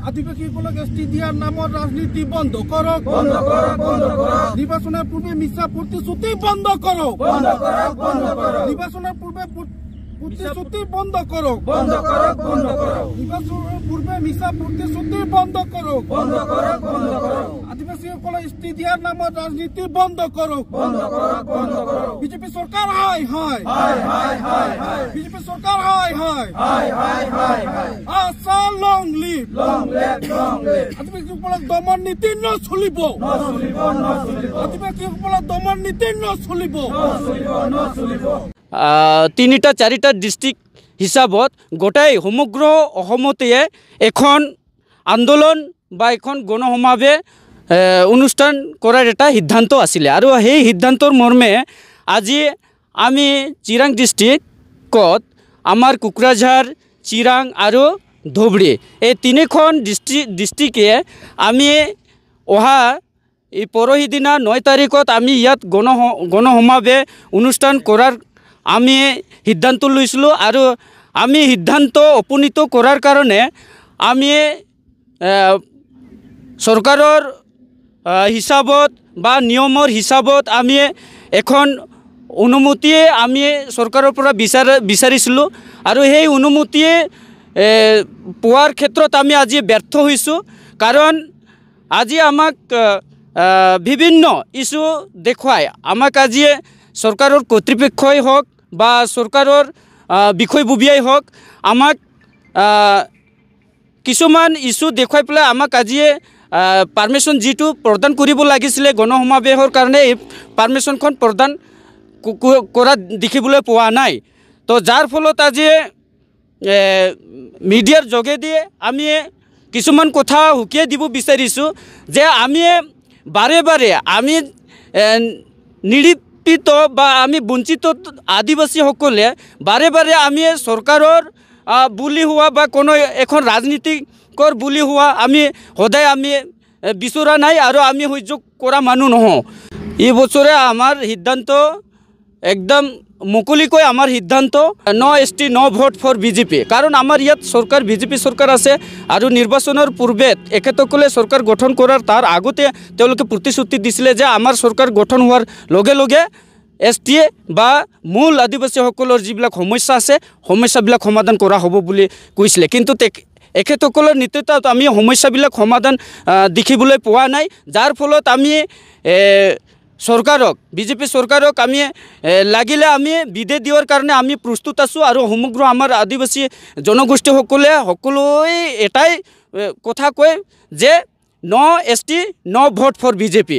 আদিবাসীসকলক ST দিয়ার নামত রাজনীতি বন্ধ করক নির্বাচনের পূর্বে মিথ্যা প্রতিশ্রুতি বন্ধ করক নির্বাচনের পূর্বে প্রতিশ্রুতি বন্ধ করক নির্বাচনের পূর্বে মিথ্যা প্রতিশ্রুতি বন্ধ করক আদিবাসীসকলক এসটি দিয়ার নামত রাজনীতি বন্ধ করক বিজেপি সরকার হাই হাই বিজেপি সরকার হাই হাই আশা লং লিভ আদিবাসীসকলক দমন নীতি নচলিব আদিবাসীসকলক দমন নীতি নচলিব তিনিটা চাৰিটা ডিস্ট্ৰিক্ট হিসাবত গোটাই সমগ্ৰ অসমতে এখন আন্দোলন বা এখন গণসমাবেশ অনুষ্ঠান কৰাৰ এটা সিদ্ধান্ত আছিলে আৰু সেই সিদ্ধান্তৰ মৰ্মে আজি আমি চিৰাং ডিস্ট্ৰিক্টত আমাৰ কোকৰাঝাৰ চিৰাং আৰু ধুবুৰী এই তিনিখন ডিস্ট্ৰিক্টে আমি অহা এই পৰহি দিনা 9 তাৰিখত আমি ইয়াত গণসমাবেশ অনুষ্ঠান কৰাৰ আমি সিদ্ধান্ত লৈছিলোঁ আৰু আমি সিদ্ধান্ত উপনীত কৰাৰ কাৰণে আমি চৰকাৰৰ হিচাপত বা নিয়মৰ হিচাপত আমি এখন অনুমতি আমি চৰকাৰৰ পৰা বিচাৰিছিলোঁ আৰু সেই অনুমতি পোৱাৰ ক্ষেত্ৰত আমি আজি ব্যৰ্থ হৈছোঁ কাৰণ আজি আমাক বিভিন্ন ইস্যু দেখুৱাই আমাক আজি চৰকাৰৰ কৰ্তৃপক্ষই হওক বা চৰকাৰৰ বিষয়ববীয়াই হওক আমাক কিছুমান ইস্যু দেখুৱাই পেলাই আমাক আজি পাৰ্মিশ্যন যিটো প্ৰদান কৰিব লাগিছিলে গণসমাবেশৰ কাৰণে এই পাৰ্মিশ্যনখন প্ৰদান কৰা দেখিবলৈ পোৱা নাই তো যাৰ ফলত আজি মিডিয়াৰ যোগেদি আমি কিছুমান কথা হুকিয়াই দিব বিচাৰিছোঁ যে আমি বাৰে বাৰে আমি নিৰীপিত বা আমি বঞ্চিত আদিবাসীসকলে বাৰে বাৰে আমি চৰকাৰৰ বুলি হোৱা বা কোনো এখন ৰাজনীতিকৰ বুলি হোৱা আমি সদায় আমি বিচৰা নাই আৰু আমি সহ্য কৰা মানুহ নহওঁ এই বছৰে আমাৰ সিদ্ধান্ত একদম মুকলিকৈ আমাৰ সিদ্ধান্ত no ST no vote for BJP কাৰণ আমাৰ ইয়াত চৰকাৰ বিজেপি চৰকাৰ আছে আৰু নিৰ্বাচনৰ পূৰ্বে এখেতসকলে চৰকাৰ গঠন কৰাৰ তাৰ আগতে তেওঁলোকে প্ৰতিশ্ৰুতি দিছিলে যে আমাৰ চৰকাৰ গঠন হোৱাৰ লগে লগে এসটি বা মূল আদিবাসীসকলৰ যিবিলাক সমস্যা আছে সমস্যাবিলাক সমাধান কৰা হ'ব বুলি কৈছিলে কিন্তু এখেতসকলৰ নেতৃত্বত আমি সমস্যাবিলাক সমাধান দেখিবলৈ পোৱা নাই যাৰ ফলত আমি চৰকাৰক বিজেপি চৰকাৰক আমি লাগিলে আমি বিদায় দিয়াৰ কাৰণে আমি প্ৰস্তুত আছোঁ আৰু সমগ্ৰ আমাৰ আদিবাসী জনগোষ্ঠীসকলে সকলোৱে এটাই কথা কয় যে no ST no vote for BJP.